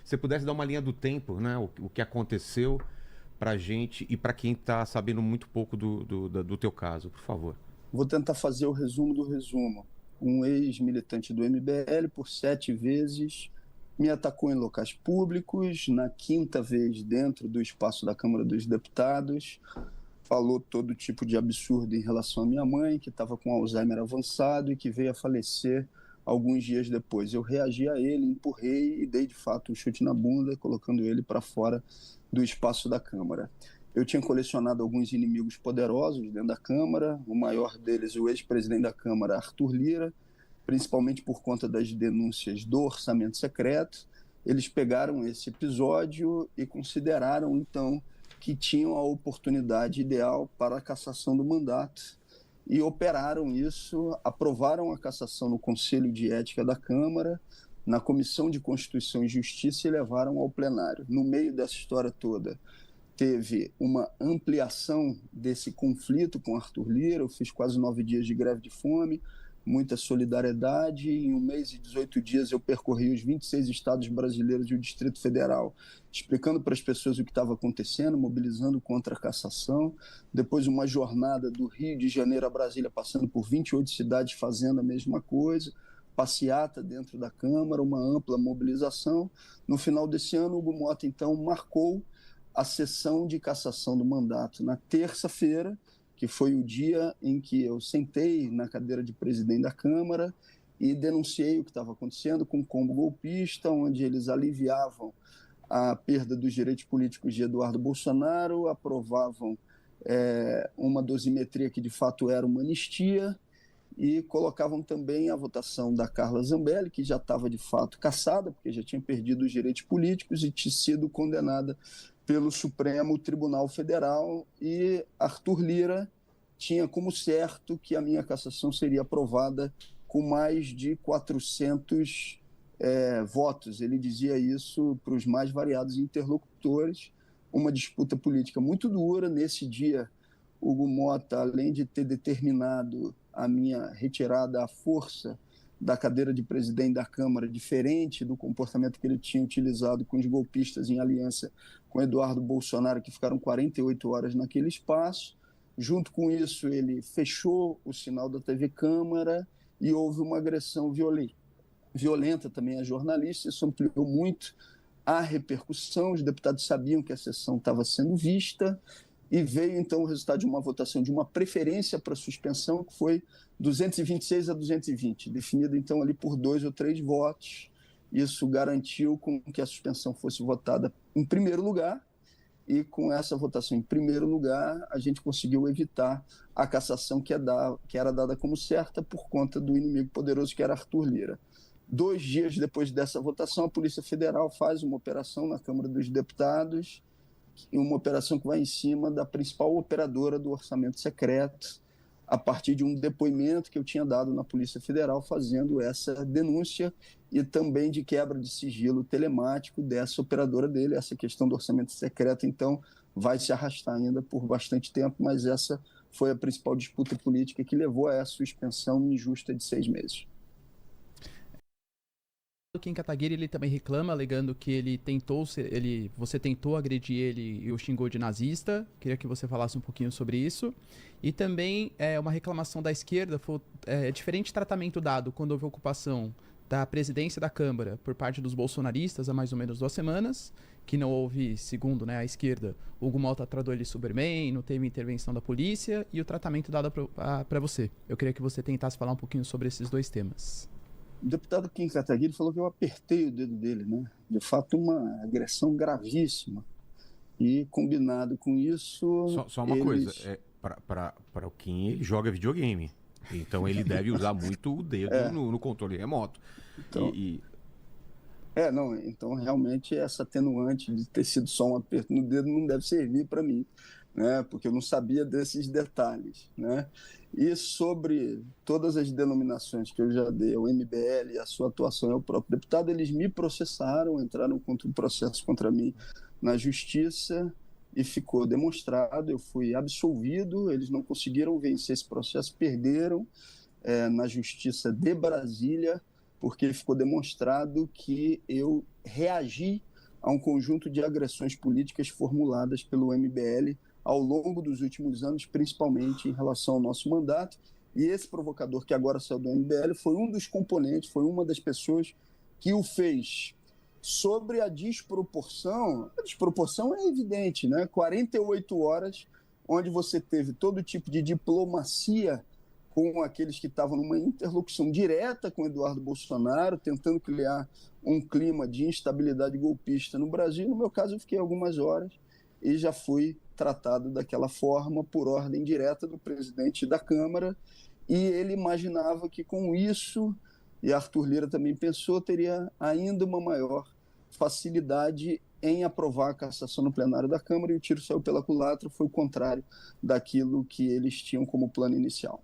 você pudesse dar uma linha do tempo, né? O que aconteceu pra gente e pra quem tá sabendo muito pouco do teu caso, por favor. Vou tentar fazer o resumo do resumo. Um ex-militante do MBL, por 7 vezes, me atacou em locais públicos, na quinta vez dentro do espaço da Câmara dos Deputados, falou todo tipo de absurdo em relação à minha mãe, que estava com Alzheimer avançado e que veio a falecer alguns dias depois. Eu reagi a ele, empurrei e dei de fato um chute na bunda, colocando ele para fora do espaço da Câmara. Eu tinha colecionado alguns inimigos poderosos dentro da Câmara, o maior deles, o ex-presidente da Câmara, Arthur Lira, principalmente por conta das denúncias do orçamento secreto. Eles pegaram esse episódio e consideraram, então, que tinham a oportunidade ideal para a cassação do mandato e operaram isso, aprovaram a cassação no Conselho de Ética da Câmara, na Comissão de Constituição e Justiça e levaram ao plenário. No meio dessa história toda, teve uma ampliação desse conflito com Arthur Lira. Eu fiz quase 9 dias de greve de fome, muita solidariedade. Em 1 mês e 18 dias eu percorri os 26 estados brasileiros e o Distrito Federal, explicando para as pessoas o que estava acontecendo, mobilizando contra a cassação. Depois uma jornada do Rio de Janeiro a Brasília, passando por 28 cidades fazendo a mesma coisa, passeata dentro da Câmara, uma ampla mobilização. No final desse ano, o Hugo Motta, então, marcou a sessão de cassação do mandato na terça-feira, que foi o dia em que eu sentei na cadeira de presidente da Câmara e denunciei o que estava acontecendo com o combo golpista, onde eles aliviavam a perda dos direitos políticos de Eduardo Bolsonaro, aprovavam uma dosimetria que de fato era uma anistia e colocavam também a votação da Carla Zambelli, que já estava de fato cassada, porque já tinha perdido os direitos políticos e tinha sido condenada pelo Supremo Tribunal Federal, e Arthur Lira tinha como certo que a minha cassação seria aprovada com mais de 400 votos. Ele dizia isso para os mais variados interlocutores, uma disputa política muito dura. Nesse dia, Hugo Motta, além de ter determinado a minha retirada à força da cadeira de presidente da Câmara, diferente do comportamento que ele tinha utilizado com os golpistas em aliança com Eduardo Bolsonaro, que ficaram 48 horas naquele espaço. Junto com isso, ele fechou o sinal da TV Câmara e houve uma agressão violenta também a jornalistas. Isso ampliou muito a repercussão. Os deputados sabiam que a sessão estava sendo vista e veio então o resultado de uma votação de uma preferência para suspensão, que foi 226 a 220, definida então ali por 2 ou 3 votos. Isso garantiu com que a suspensão fosse votada em primeiro lugar, e com essa votação em primeiro lugar a gente conseguiu evitar a cassação que era dada como certa por conta do inimigo poderoso que era Arthur Lira. 2 dias depois dessa votação, a Polícia Federal faz uma operação na Câmara dos Deputados, uma operação que vai em cima da principal operadora do orçamento secreto, a partir de um depoimento que eu tinha dado na Polícia Federal fazendo essa denúncia e também de quebra de sigilo telemático dessa operadora dele. Essa questão do orçamento secreto, então, vai se arrastar ainda por bastante tempo, mas essa foi a principal disputa política que levou a essa suspensão injusta de 6 meses. O Kim Kataguiri, ele também reclama, alegando que você tentou agredir ele e o xingou de nazista. Queria que você falasse um pouquinho sobre isso. E também uma reclamação da esquerda, foi diferente tratamento dado quando houve ocupação da presidência da Câmara por parte dos bolsonaristas há mais ou menos 2 semanas, que não houve, segundo a esquerda, o Hugo Motta tratou ele super bem, não teve intervenção da polícia, e o tratamento dado para você. Eu queria que você tentasse falar um pouquinho sobre esses 2 temas. O deputado Kim Kataguiri falou que eu apertei o dedo dele, né? De fato, uma agressão gravíssima. E, combinado com isso... Só uma coisa, para o Kim, ele joga videogame. Então ele deve usar muito o dedo no controle remoto. Então, então realmente essa atenuante de ter sido só um aperto no dedo não deve servir para mim, né? Porque eu não sabia desses detalhes, né? E sobre todas as denominações que eu já dei ao MBL e a sua atuação ao próprio deputado, eles me processaram, entraram contra um processo contra mim na justiça e ficou demonstrado, eu fui absolvido. Eles não conseguiram vencer esse processo, perderam na justiça de Brasília, porque ficou demonstrado que eu reagi a um conjunto de agressões políticas formuladas pelo MBL ao longo dos últimos anos, principalmente em relação ao nosso mandato. E esse provocador que agora saiu do MBL foi um dos componentes, foi uma das pessoas que o fez. Sobre a desproporção é evidente, né? 48 horas onde você teve todo tipo de diplomacia com aqueles que estavam numa interlocução direta com Eduardo Bolsonaro, tentando criar um clima de instabilidade golpista no Brasil. No meu caso, eu fiquei algumas horas e já fui tratado daquela forma por ordem direta do presidente da Câmara, e ele imaginava que com isso, e Arthur Lira também pensou, teria ainda uma maior facilidade em aprovar a cassação no plenário da Câmara, e o tiro saiu pela culatra, foi o contrário daquilo que eles tinham como plano inicial.